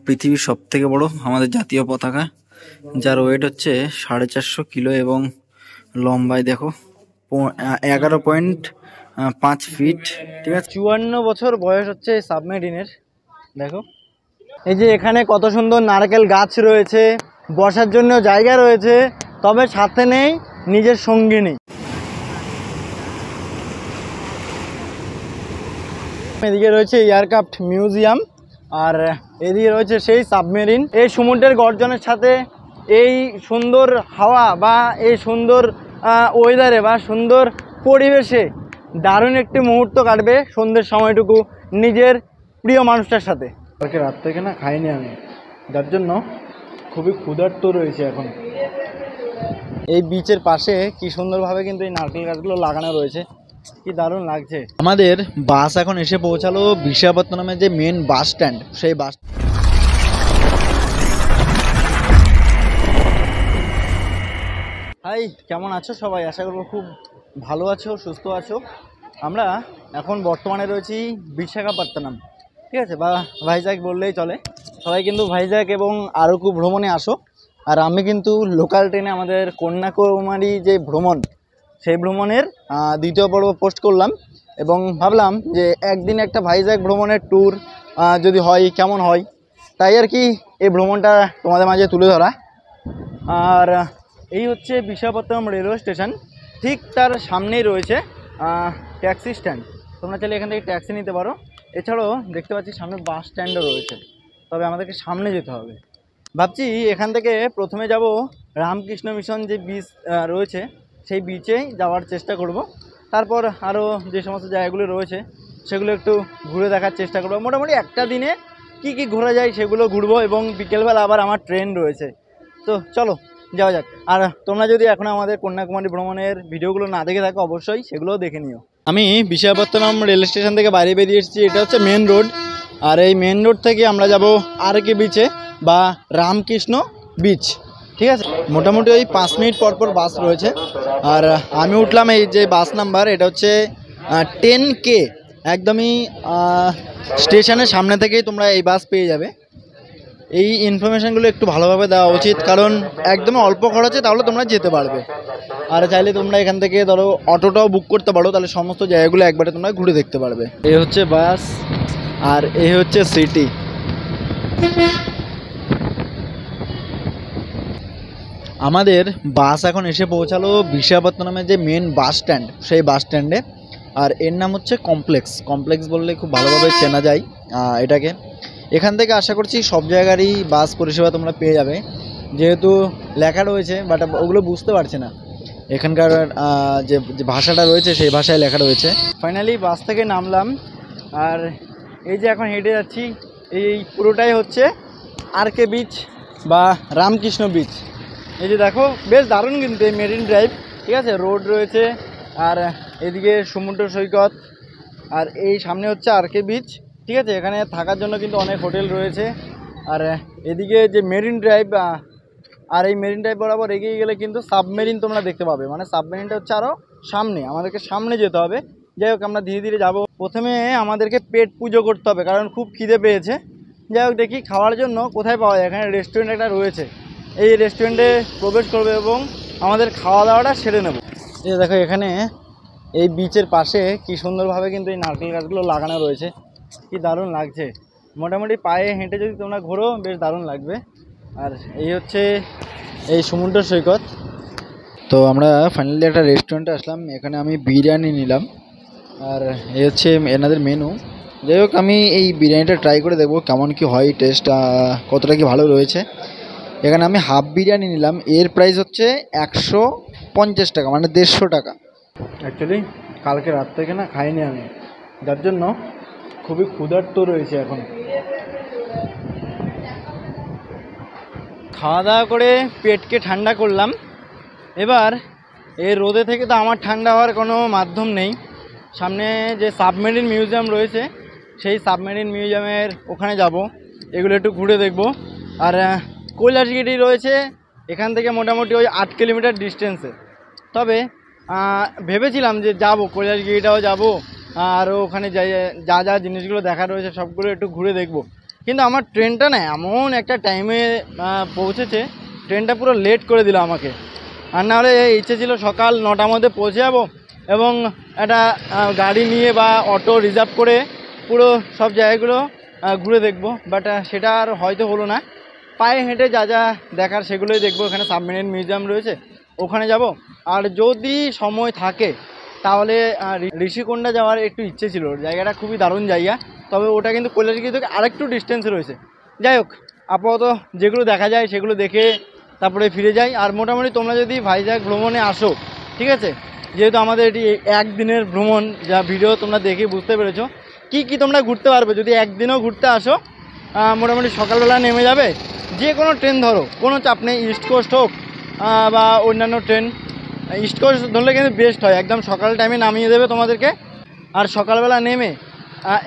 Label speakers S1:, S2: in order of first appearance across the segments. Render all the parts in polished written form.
S1: পৃথিবীর সবথেকে বড় আমাদের জাতীয় পতাকা, যার ওয়েট হচ্ছে 450 কিলো এবং লম্বায় দেখো 11.5 ফিট। ঠিক আছে,
S2: 54 বছর বয়স হচ্ছে এই সাবমেরিনের। দেখো এই যে এখানে কত সুন্দর নারকেল গাছ রয়েছে, বসার জন্য জায়গা রয়েছে, তবে সাথে নেই নিজের সঙ্গিনী। এদিকে রয়েছে এয়ারক্রাফট মিউজিয়াম, আর এদিকে রয়েছে সেই সাবমেরিন। এই সমুদ্রের গর্জনের সাথে এই সুন্দর হাওয়া বা এই সুন্দর ওয়েদারে বা সুন্দর পরিবেশে দারুণ একটি মুহূর্ত কাটবে সন্ধ্যের সময়টুকু নিজের প্রিয় মানুষটার সাথে। কালকে রাত থেকে না খাইনি আমি, যার জন্য খুবই ক্ষুধার্ত রয়েছে এখন। এই বিচের পাশে কি সুন্দরভাবে কিন্তু এই নারকেল গাছগুলো লাগানো রয়েছে, কি দারুণ লাগছে। আমাদের বাস এখন এসে পৌঁছালো বিশাখাপত্তনমের যে মেন বাস স্ট্যান্ড, সেই বাস। হাই, কেমন আছো সবাই? আশা করবো খুব ভালো আছো, সুস্থ আছো। আমরা এখন বর্তমানে রয়েছি বিশাখাপত্তনম, ঠিক আছে, বা ভাইজ্যাক বললেই চলে। সবাই কিন্তু ভাইজ্যাক এবং আরকু ভ্রমণে আসো, আর আমি কিন্তু লোকাল ট্রেনে আমাদের কন্যাকুমারী যে ভ্রমণ, সেই ভ্রমণের দ্বিতীয় পর্ব পোস্ট করলাম এবং ভাবলাম যে একদিন একটা ভাইজ্যাক ভ্রমণের ট্যুর যদি হয় কেমন হয়, তাই আর কি এই ভ্রমণটা তোমাদের মাঝে তুলে ধরা। আর এই হচ্ছে বিশাখাপত্তনম রেলওয়ে স্টেশন, ঠিক তার সামনেই রয়েছে ট্যাক্সি স্ট্যান্ড। তোমরা চাইলে এখান থেকে ট্যাক্সি নিতে পারো। এছাড়াও দেখতে পাচ্ছি সামনে বাস স্ট্যান্ডও রয়েছে, তবে আমাদেরকে সামনে যেতে হবে। ভাবছি এখান থেকে প্রথমে যাব রামকৃষ্ণ মিশন যে বিচ রয়েছে, সেই বিচেই যাওয়ার চেষ্টা করব। তারপর আরও যে সমস্ত জায়গাগুলো রয়েছে সেগুলো একটু ঘুরে দেখার চেষ্টা করব। মোটামুটি একটা দিনে কি কি ঘোরা যায় সেগুলো ঘুরবো, এবং বিকেলবেলা আবার আমার ট্রেন রয়েছে। তো চলো যাওয়া যাক। আর তোমরা যদি এখন আমাদের কন্যাকুমারী ভ্রমণের ভিডিওগুলো না দেখে থাকো, অবশ্যই সেগুলোও দেখে নিও। আমি বিশাখাপত্তনম রেল স্টেশন থেকে বাইরে বেরিয়ে এসেছি। এটা হচ্ছে মেন রোড, আর এই মেন রোড থেকে আমরা যাব আরকে বিচে বা রামকৃষ্ণ বিচ, ঠিক আছে। মোটামুটি ওই 5 মিনিট পর পর বাস রয়েছে, আর আমি উঠলাম এই যে বাস নাম্বার, এটা হচ্ছে 10K। একদমই স্টেশনের সামনে থেকেই তোমরা এই বাস পেয়ে যাবে। এই ইনফরমেশানগুলো একটু ভালোভাবে দেওয়া উচিত, কারণ একদমই অল্প খরচে তাহলে তোমরা যেতে পারবে। আর চাইলে তোমরা এখান থেকে ধরো অটোটাও বুক করতে পারো, তাহলে সমস্ত জায়গাগুলো একবারে তোমরা ঘুরে দেখতে পারবে। এই হচ্ছে বাস, আর এই হচ্ছে সিটি। আমাদের বাস এখন এসে পৌঁছালো বিশাখাপত্তনমের যে মেন বাস স্ট্যান্ড, সেই বাস স্ট্যান্ডে। আর এর নাম হচ্ছে কমপ্লেক্স বললে খুব ভালোভাবে চেনা যায় এটাকে। এখান থেকে আশা করছি সব জায়গারই বাস পরিষেবা তোমরা পেয়ে যাবে, যেহেতু লেখা রয়েছে, বাট ওগুলো বুঝতে পারছে না। এখানকার যে ভাষাটা রয়েছে সেই ভাষায় লেখা রয়েছে। ফাইনালি বাস থেকে নামলাম, আর এই যে এখন হেঁটে যাচ্ছি, এই পুরোটাই হচ্ছে আরকে বিচ বা রামকৃষ্ণ বিচ। এই যে দেখো, বেশ দারুণ কিন্তু এই মেরিন ড্রাইভ, ঠিক আছে। রোড রয়েছে, আর এদিকে সমুদ্র সৈকত, আর এই সামনে হচ্ছে আরকে বিচ, ঠিক আছে। এখানে থাকার জন্য কিন্তু অনেক হোটেল রয়েছে। আর এদিকে যে মেরিন ড্রাইভ, আর এই মেরিন ড্রাইভ বরাবর এগিয়ে গেলে কিন্তু সাবমেরিন তোমরা দেখতে পাবে। মানে সাবমেরিনটা হচ্ছে আরও সামনে, আমাদেরকে সামনে যেতে হবে। যাই হোক, আমরা ধীরে ধীরে যাব। প্রথমে আমাদেরকে পেট পুজো করতে হবে, কারণ খুব খিদে পেয়েছে। যাই হোক, দেখি খাওয়ার জন্য কোথায় পাওয়া যায়। এখানে রেস্টুরেন্ট একটা রয়েছে, এই রেস্টুরেন্টে প্রবেশ করবে এবং আমাদের খাওয়া দাওয়াটা সেরে নেব। এই দেখো, এখানে এই বিচের পাশে কি সুন্দরভাবে কিন্তু এই নারকেল গাছগুলো লাগানো রয়েছে, কি দারুণ লাগছে। মোটামুটি পায়ে হেঁটে যদি তোমরা ঘোরো বেশ দারুণ লাগবে। আর এই হচ্ছে এই সমুদ্র সৈকত। তো আমরা ফাইনালি একটা রেস্টুরেন্টে আসলাম, এখানে আমি বিরিয়ানি নিলাম, আর এই হচ্ছে এনাদের মেনু। যাই হোক, আমি এই বিরিয়ানিটা ট্রাই করে দেখবো কেমন কি হয়, টেস্ট কতটা কি ভালো রয়েছে। এখানে আমি হাফ বিরিয়ানি নিলাম, এর প্রাইস হচ্ছে 150 টাকা, মানে 150 টাকা। অ্যাকচুয়ালি কালকে রাত থেকে না খাইনি আমি, যার জন্য খুবই ক্ষুধার্ত রয়েছে এখন। খাওয়া দাওয়া করে পেটকে ঠান্ডা করলাম। এবার এই রোদে থেকে তো আমার ঠান্ডা হওয়ার কোনো মাধ্যম নেই। সামনে যে সাবমেরিন মিউজিয়াম রয়েছে, সেই সাবমেরিন মিউজিয়ামের ওখানে যাব, এগুলো একটু ঘুরে দেখব। আর কৈলাসগিরি রয়েছে এখান থেকে মোটামুটি ওই 8 কিলোমিটার ডিস্টেন্সে। তবে ভেবেছিলাম যে যাব, কৈলাসগিরিটাও যাব, আর ওখানে যা যা জিনিসগুলো দেখা রয়েছে সবগুলো একটু ঘুরে দেখব। কিন্তু আমার ট্রেনটা না এমন একটা টাইমে পৌঁছেছে, ট্রেনটা পুরো লেট করে দিল আমাকে। আর না হলে ইচ্ছে ছিল সকাল 9টার মধ্যে পৌঁছে যাবো এবং একটা গাড়ি নিয়ে বা অটো রিজার্ভ করে পুরো সব জায়গাগুলো ঘুরে দেখবো, বাট সেটা আর হয়তো হলো না। পায়ে হেঁটে যা যা দেখার সেগুলোই দেখবো। এখানে সাবমেরিন মিউজিয়াম রয়েছে, ওখানে যাব। আর যদি সময় থাকে তাহলে ঋষিকোণা যাওয়ার একটু ইচ্ছে ছিল। জায়গাটা খুবই দারুণ জায়গা, তবে ওটা কিন্তু কৈলাসগিরি থেকে আরেকটু ডিস্টেন্সে রয়েছে। যাই হোক, আপাতত যেগুলো দেখা যায় সেগুলো দেখে তারপরে ফিরে যাই। আর মোটামুটি তোমরা যদি ভাইজ্যাগ ভ্রমণে আসো, ঠিক আছে, যেহেতু আমাদের এটি একদিনের ভ্রমণ, যা ভিডিও তোমরা দেখে বুঝতে পেরেছো কি তোমরা ঘুরতে পারবে। যদি একদিনও ঘুরতে আসো, মোটামুটি সকালবেলা নেমে যাবে, যে কোনো ট্রেন ধরো, কোনো চাপ নেই। ইস্ট কোস্ট হোক বা অন্যান্য ট্রেন, ইস্ট কোস্ট ধরলে কিন্তু বেস্ট হয়, একদম সকাল টাইমে নামিয়ে দেবে তোমাদেরকে। আর সকালবেলা নেমে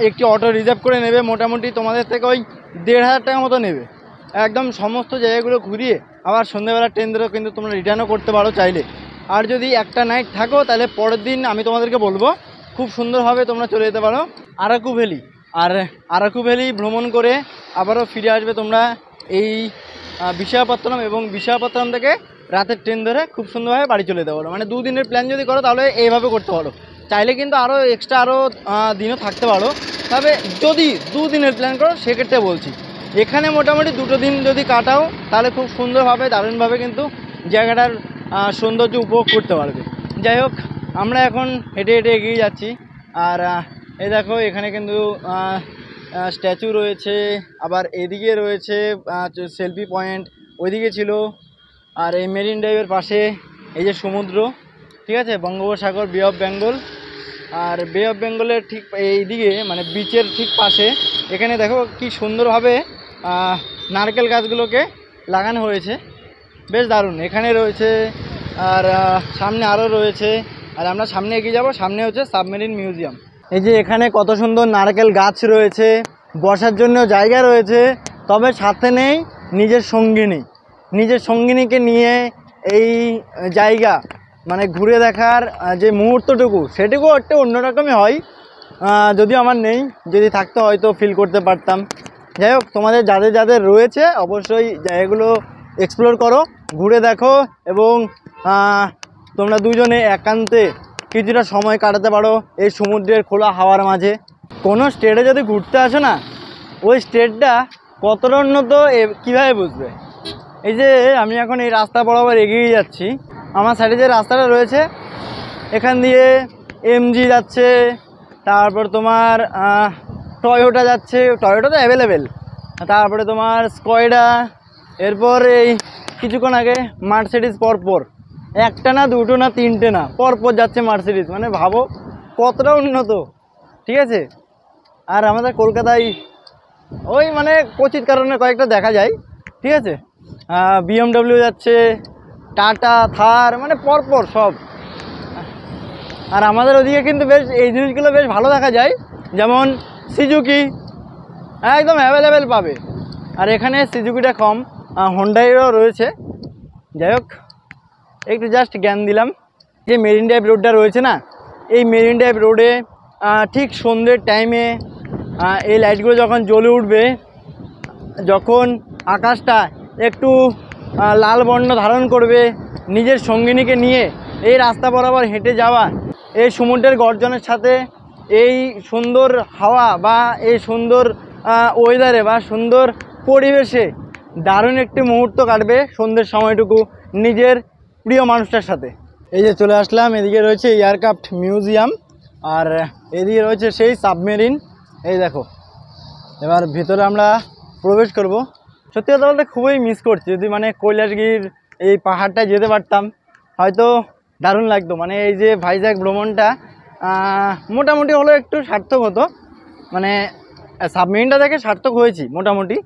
S2: একটি অটো রিজার্ভ করে নেবে, মোটামুটি তোমাদের থেকে ওই 1,500 টাকা মতো নেবে। একদম সমস্ত জায়গাগুলো ঘুরিয়ে আবার সন্ধ্যেবেলা ট্রেন ধরেও কিন্তু তোমরা রিটার্নও করতে পারো চাইলে। আর যদি একটা নাইট থাকো তাহলে পরের দিন আমি তোমাদেরকে বলবো, খুব সুন্দরভাবে তোমরা চলে যেতে পারো আরাকু ভ্যালি। আর আরাকু ভ্যালি ভ্রমণ করে আবারও ফিরে আসবে তোমরা এই বিশাখাপত্তনম, এবং বিশাখাপত্তনম থেকে রাতের ট্রেন ধরে খুব সুন্দরভাবে বাড়ি চলে যেতে পারো। মানে 2 দিনের প্ল্যান যদি করো তাহলে এইভাবে করতে পারো। চাইলে কিন্তু আরও এক্সট্রা দিনও থাকতে পারো, তবে যদি 2 দিনের প্ল্যান করো সেক্ষেত্রে বলছি এখানে মোটামুটি 2 দিন যদি কাটাও তাহলে খুব সুন্দরভাবে দারুণভাবে কিন্তু জায়গাটার সৌন্দর্য উপভোগ করতে পারবে। যাই হোক, আমরা এখন হেঁটে হেঁটে এগিয়ে যাচ্ছি। আর এই দেখো এখানে কিন্তু স্ট্যাচু রয়েছে, আবার এদিকে রয়েছে সেলফি পয়েন্ট, ওইদিকে ছিল। আর এই মেরিন ড্রাইভের পাশে এই যে সমুদ্র, ঠিক আছে, বঙ্গোপসাগর, বে অফ বেঙ্গল। আর বে অফ বেঙ্গলের ঠিক এইদিকে মানে বিচের ঠিক পাশে এখানে দেখো কি সুন্দরভাবে নারকেল গাছগুলোকে লাগানো হয়েছে, বেশ দারুণ। এখানে রয়েছে, আর সামনে আরও রয়েছে। আর আমরা সামনে এগিয়ে যাব, সামনে হচ্ছে সাবমেরিন মিউজিয়াম। এই যে এখানে কত সুন্দর নারকেল গাছ রয়েছে, বসার জন্য জায়গা রয়েছে, তবে সাথে নেই নিজের সঙ্গিনী। নিজের সঙ্গিনীকে নিয়ে এই জায়গা মানে ঘুরে দেখার যে মুহূর্তটুকু, সেটুকু একটু অন্যরকমই হয়। যদিও আমার নেই, যদি থাকতো হয়তো ফিল করতে পারতাম। যাই হোক, তোমাদের যাদের যাদের রয়েছে অবশ্যই জায়গাগুলো এক্সপ্লোর করো, ঘুরে দেখো, এবং তোমরা দুজনে একান্তে কিছুটা সময় কাটাতে পারো এই সমুদ্রের খোলা হাওয়ার মাঝে। কোনো স্টেটে যদি ঘুরতে আসো না, ওই স্টেটটা কতটা উন্নত কীভাবে বুঝবে। এই যে আমি এখন এই রাস্তা বরাবর এগিয়ে যাচ্ছি, আমার সাইডে যে রাস্তাটা রয়েছে এখান দিয়ে এমজি যাচ্ছে, তারপর তোমার টয়োটা যাচ্ছে, টয়োটা তো অ্যাভেলেবেল, তারপরে তোমার স্কয়ডা, এরপর এই কিছুক্ষণ আগে মার্সিডিজ, পরপর একটা না দুটো না তিনটে না পরপর যাচ্ছে মার্সিডিজ। মানে ভাবো কতটা উন্নত, ঠিক আছে। আর আমাদের কলকাতায় ওই মানে কোচিত কারণে কয়েকটা দেখা যায়, ঠিক আছে। BMW যাচ্ছে, টাটা, থার, মানে পরপর সব। আর আমাদের ওদিকে কিন্তু বেশ এই জিনিসগুলো বেশ ভালো দেখা যায়, যেমন সুজুকি একদম অ্যাভেলেবেল পাবে। আর এখানে সুজুকিটা কম, হোন্ডাইরও রয়েছে। যাই হোক, একটু জাস্ট জ্ঞান দিলাম। যে মেরিন ড্রাইভ রোডটা রয়েছে না, এই মেরিন ড্রাইভ রোডে ঠিক সন্ধ্যের টাইমে এই লাইটগুলো যখন জ্বলে উঠবে, যখন আকাশটা একটু লাল বর্ণ ধারণ করবে, নিজের সঙ্গিনীকে নিয়ে এই রাস্তা বরাবর হেঁটে যাওয়া, এই সমুদ্রের গর্জনের সাথে এই সুন্দর হাওয়া বা এই সুন্দর ওয়েদারে বা সুন্দর পরিবেশে দারুণ একটি মুহূর্ত কাটবে সন্ধ্যের সময়টুকু নিজের প্রিয় মানুষটার সাথে। এই যে চলে আসলাম, এদিকে রয়েছে এয়ারক্রাফট মিউজিয়াম, আর এদিকে রয়েছে সেই সাবমেরিন। এই দেখো, এবার ভিতরে আমরা প্রবেশ করব। সত্যি কথা বলতে খুবই মিস করছি, যদি মানে কৈলাসগিরির এই পাহাড়টায় যেতে পারতাম হয়তো দারুণ লাগতো। মানে এই যে ভাইজ্যাগ ভ্রমণটা মোটামুটি হলো একটু সার্থক হতো, মানে সাবমেরিনটা দেখে সার্থক হয়েছি মোটামুটি,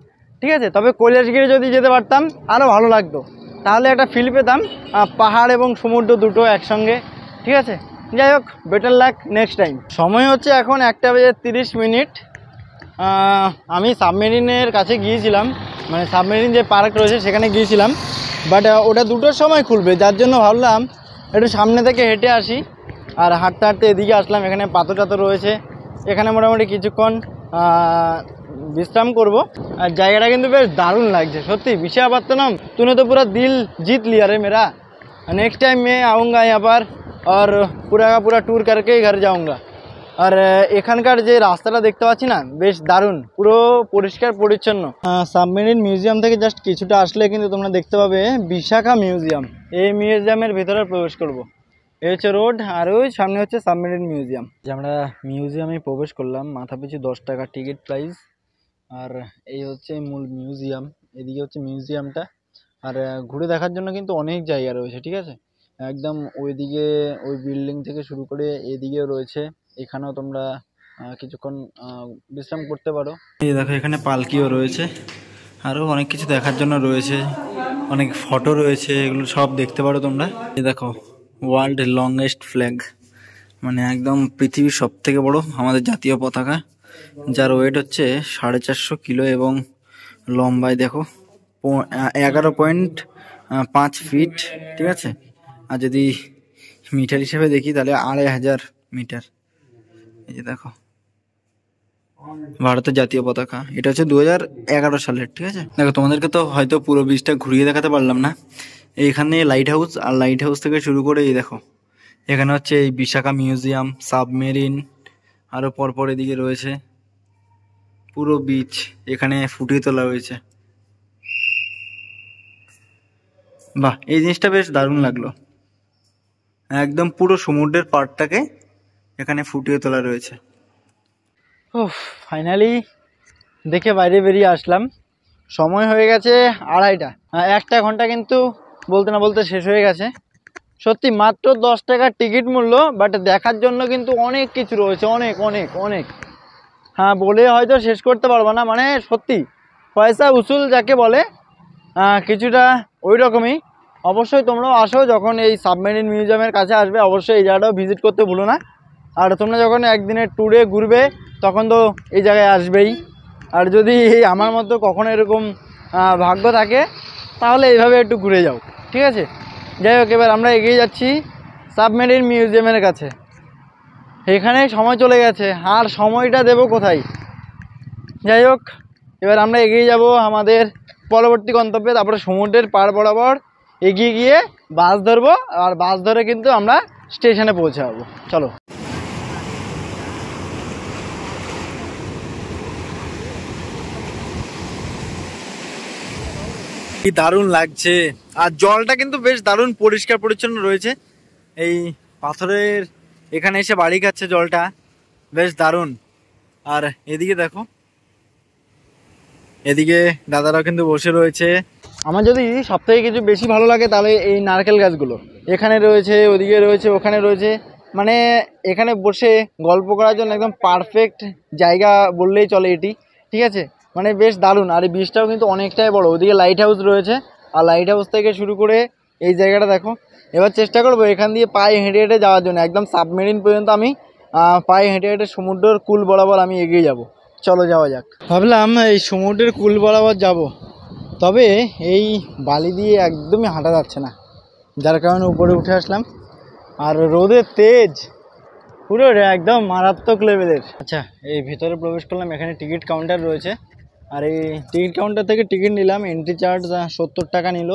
S2: ঠিক আছে। তবে কৈলাসগিরি যদি যেতে পারতাম আরও ভালো লাগতো, তাহলে একটা ফিল পেতাম পাহাড় এবং সমুদ্র দুটো একসঙ্গে, ঠিক আছে। যাই হোক, বেটার লাক নেক্সট টাইম। সময় হচ্ছে এখন 1:30। আমি সাবমেরিনের কাছে গিয়েছিলাম, মানে সাবমেরিন যে পার্ক রয়েছে সেখানে গিয়েছিলাম, বাট ওটা 2টোর সময় খুলবে, যার জন্য ভাবলাম একটু সামনে থেকে হেঁটে আসি। আর হাঁটতে হাঁটতে এদিকে আসলাম, এখানে পাথর টাথর রয়েছে, এখানে মোটামুটি কিছুক্ষণ বিশ্রাম করব। আর জায়গাটা কিন্তু বেশ দারুণ লাগছে সত্যি। विशाखापत्तनम तूने तो पूरा दिल जीत लिया रे मेरा। नेक्स्ट टाइम मैं आऊँगा यहाँ पर और पूरा का पूरा टूर करके ही घर जाऊँगा। আর এখানকার যে রাস্তাটা দেখতে পাচ্ছি না, বেশ দারুণ, পুরো পরিষ্কার পরিচ্ছন্ন। সাবমেরিন মিউজিয়াম থেকে জাস্ট কিছুটা আসলে কিন্তু তোমরা দেখতে পাবে বিশাখা মিউজিয়াম। এই মিউজিয়ামের ভেতরে প্রবেশ করব। এই হচ্ছে রোড, আর ওই সামনে হচ্ছে সাবমেরিন মিউজিয়াম। যে আমরা মিউজিয়ামে প্রবেশ করলাম, মাথা পিছু 10 টাকা টিকিট প্রাইস। আর এই হচ্ছে মূল মিউজিয়াম, এদিকে হচ্ছে মিউজিয়ামটা। আর ঘুরে দেখার জন্য কিন্তু অনেক জায়গা রয়েছে, ঠিক আছে। একদম ওইদিকে ওই বিল্ডিং থেকে শুরু করে এদিকেও রয়েছে, এখানেও তোমরা কিছুক্ষণ বিশ্রাম করতে পারো। এই দেখো এখানে পালকিও রয়েছে, আরও অনেক কিছু দেখার জন্য রয়েছে, অনেক ফটো রয়েছে, এগুলো সব দেখতে পারো তোমরা। এই দেখো ওয়ার্ল্ড লংগেস্ট ফ্ল্যাগ, মানে একদম পৃথিবীর সব থেকে বড় আমাদের জাতীয় পতাকা, যার ওয়েট হচ্ছে 450 কিলো এবং লম্বায় দেখো 11.5 ফিট, ঠিক আছে। আর যদি মিটার হিসেবে দেখি তাহলে 2500 মিটার। এই যে দেখো ভারতের জাতীয় পতাকা, এটা হচ্ছে 2011 সালের, ঠিক আছে। দেখো তোমাদেরকে তো হয়তো পুরো বীজটা ঘুরিয়ে দেখাতে পারলাম না। এইখানে লাইট হাউস, আর লাইট হাউস থেকে শুরু করে এই দেখো এখানে হচ্ছে এই বিশাখা মিউজিয়াম, সাবমেরিন, আরও পরপর এদিকে রয়েছে পুরো বিচ, এখানে ফুটিয়ে তোলা হয়েছে। বাহ, এই জিনিসটা বেশ দারুণ লাগলো, একদম পুরো সমুদ্রের পাড়টাকে এখানে ফুটিয়ে তোলা রয়েছে। ও ফাইনালি দেখে বাইরে বেরিয়ে আসলাম। সময় হয়ে গেছে 2:30, 1 ঘন্টা কিন্তু বলতে না বলতে শেষ হয়ে গেছে। সত্যি মাত্র 10 টাকার টিকিট মূল্য, বাট দেখার জন্য কিন্তু অনেক কিছু রয়েছে, অনেক অনেক অনেক। হ্যাঁ, বলে হয়তো শেষ করতে পারবো না, মানে সত্যি পয়সা উসুল যাকে বলে কিছুটা ওই রকমই। অবশ্যই তোমরাও আসো, যখন এই সাবমেরিন মিউজিয়ামের কাছে আসবে অবশ্যই এই জায়গাটাও ভিজিট করতে ভুলো না। আর তোমরা যখন একদিনের ট্যুরে ঘুরবে তখন তো এই জায়গায় আসবেই। আর যদি আমার মতো কখনো এরকম ভাগ্য থাকে তাহলে এইভাবে একটু ঘুরে যাও, ঠিক আছে। যাই হোক, এবার আমরা এগিয়ে যাচ্ছি সাবমেরিন মিউজিয়ামের কাছে। এখানে সময় চলে গেছে, আর সময়টা দেব কোথায়। যাই হোক, এবার আমরা এগিয়ে যাব আমাদের পরবর্তী গন্তব্যে, তারপরে সমুদ্রের পাড় বরাবর এগিয়ে গিয়ে বাস ধরবো, আর বাস ধরে কিন্তু আমরা স্টেশনে পৌঁছে যাবো। চলো। কি দারুণ লাগছে, আর জলটা কিন্তু বেশ দারুণ পরিষ্কার পরিচ্ছন্ন রয়েছে। এই পাথরের এখানে এসে বাড়ি খাচ্ছে জলটা, বেশ দারুণ। আর এদিকে দেখো, এদিকে দাদারাও কিন্তু বসে রয়েছে। আমার যদি সবথেকে কিছু বেশি ভালো লাগে তাহলে এই নারকেল গাছগুলো এখানে রয়েছে, ওদিকে রয়েছে, ওখানে রয়েছে, মানে এখানে বসে গল্প করার জন্য একদম পারফেক্ট জায়গা বললেই চলে এটি, ঠিক আছে। মানে বেশ দারুণ। আর এই বীজটাও কিন্তু অনেকটাই বড়, ওদিকে লাইট হাউস রয়েছে, আর লাইট হাউস থেকে শুরু করে এই জায়গাটা দেখো। এবার চেষ্টা করবো এখান দিয়ে পায়ে হেঁটে হেঁটে যাওয়ার জন্য, একদম সাবমেরিন পর্যন্ত আমি পায়ে হেঁটে হেঁটে সমুদ্রের কূল বরাবর আমি এগিয়ে যাব। চলো যাওয়া যাক। ভাবলাম এই সমুদ্রের কূল বরাবর যাব, তবে এই বালি দিয়ে একদমই হাঁটা যাচ্ছে না, যার কারণে উপরে উঠে আসলাম। আর রোদের তেজ পুরো একদম মারাত্মক লেভেলের। আচ্ছা, এই ভিতরে প্রবেশ করলাম, এখানে টিকিট কাউন্টার রয়েছে। আর এই টিকিট কাউন্টার থেকে টিকিট নিলাম, এন্ট্রি চার্জ 70 টাকা নিল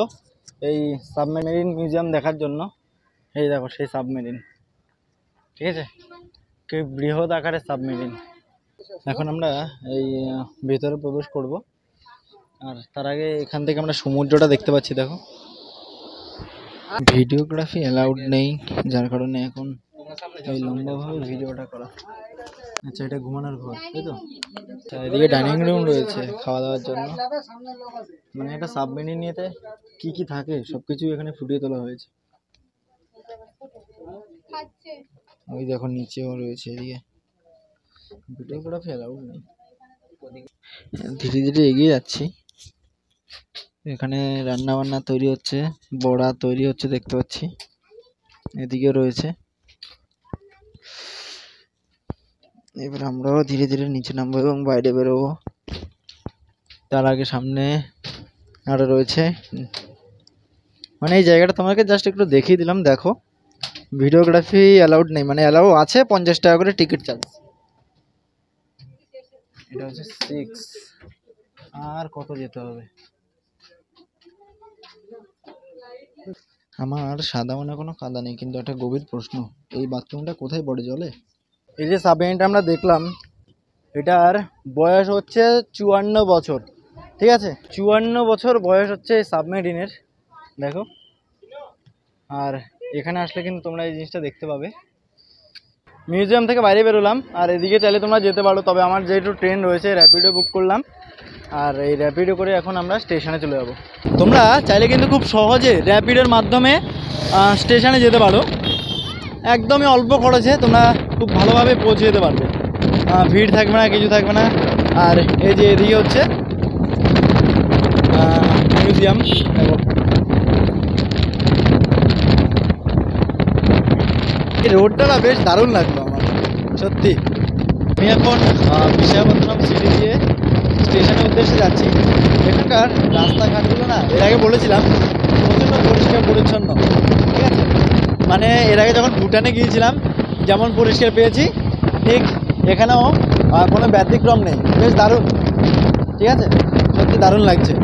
S2: এই সাবমেরিন মিউজিয়াম দেখার জন্য। এই দেখো সেই সাবমেরিন, ঠিক আছে, কি বৃহৎ আকারের সাবমেরিন। এখন আমরা এই ভিতরে প্রবেশ করব, আর তার আগে এখান থেকে আমরা সমুদ্রটা দেখতে পাচ্ছি। দেখো, ভিডিওগ্রাফি অ্যালাউড নেই, যার কারণে এখন এই লম্বাভাবে ভিডিওটা করা। আচ্ছা, এটা ঘুমানোর ঘর, তাই তো। এদিকে ডাইনিং রুম রয়েছে খাওয়া দাওয়ার জন্য। মানে একটা সাবমেরিন নিয়েতে কি কি থাকে সব কিছু এখানে ফুটিয়ে তোলা হয়েছে। ওই দেখো নিচেও রয়েছে, এদিকে ভিডিওগ্রাফি অ্যালাউড নেই। ধীরে ধীরে এগিয়ে যাচ্ছি, এখানে রান্না বান্না তৈরি হচ্ছে, বড়া তৈরি হচ্ছে দেখতে পাচ্ছি, এদিকে রয়েছে। এবার আমরাও ধীরে ধীরে নিচে নামবো এবং বাইরে বেরোবো। তার আগে সামনে আরো রয়েছে, মানে এই জায়গাটা তোমাকে জাস্ট একটু দেখিয়ে দিলাম। দেখো, ভিডিওগ্রাফি অ্যালাউড নেই, মানে অ্যালাউ আছে 50 টাকা করে টিকিট চার্জ।
S1: এটা হচ্ছে 6। আর কত যেতে হবে?
S2: আমার সাদা মনে কোনো কাদা নেই, কিন্তু একটা গভীর প্রশ্ন, এই বাথরুমটা কোথায় পড়ে জলে? এই যে সাবমেরিনটা আমরা দেখলাম, এটার বয়স হচ্ছে 54 বছর। ঠিক আছে, 54 বছর বয়স হচ্ছে এই সাবমেরিনের। দেখো, আর এখানে আসলে কিন্তু তোমরা এই জিনিসটা দেখতে পাবে। মিউজিয়াম থেকে বাইরে বেরোলাম, আর এদিকে চাইলে তোমরা যেতে পারো, তবে আমার যেহেতু ট্রেন রয়েছে র্যাপিডো বুক করলাম, আর এই র্যাপিডো করে এখন আমরা স্টেশনে চলে যাব। তোমরা চাইলে কিন্তু খুব সহজে র্যাপিডোর মাধ্যমে স্টেশনে যেতে পারো, একদমই অল্প খরচে তোমরা খুব ভালোভাবে পৌঁছে যেতে পারবে, ভিড় থাকবে না, কিছু থাকবে না। আর এই যে এদিকে হচ্ছে মিউজিয়াম। দেখো, এই রোডটা না বেশ দারুণ লাগলো আমার, সত্যি। আমি এখন বিশাখাপত্তনম সিটি দিয়ে স্টেশনের উদ্দেশ্যে যাচ্ছি। এখানকার রাস্তাঘাটগুলো না এর আগে বলেছিলাম প্রচণ্ড পরিষ্কার পরিচ্ছন্ন। ঠিক আছে, মানে এর আগে যখন ভুটানে গিয়েছিলাম যেমন পরিষ্কার পেয়েছি, ঠিক এখানেও কোনো ব্যতিক্রম নেই, বেশ দারুণ। ঠিক আছে, সত্যি দারুণ লাগছে।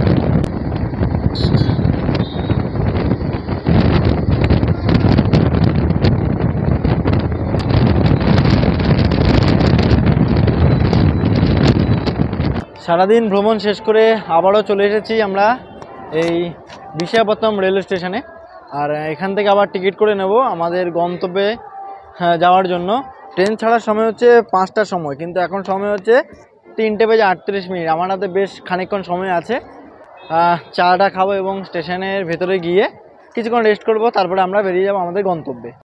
S2: সারাদিন ভ্রমণ শেষ করে আবারও চলে এসেছি আমরা এই বিশাখাপত্তনম রেলওয়ে স্টেশনে। আর এখান থেকে আবার টিকিট করে নেব আমাদের গন্তব্যে যাওয়ার জন্য। ট্রেন ছাড়ার সময় হচ্ছে 5টার সময়, কিন্তু এখন সময় হচ্ছে 3:38। আমার হাতে বেশ খানিকক্ষণ সময় আছে। চাটা খাবো এবং স্টেশনের ভেতরে গিয়ে কিছুক্ষণ রেস্ট করব, তারপরে আমরা বেরিয়ে যাব আমাদের গন্তব্যে।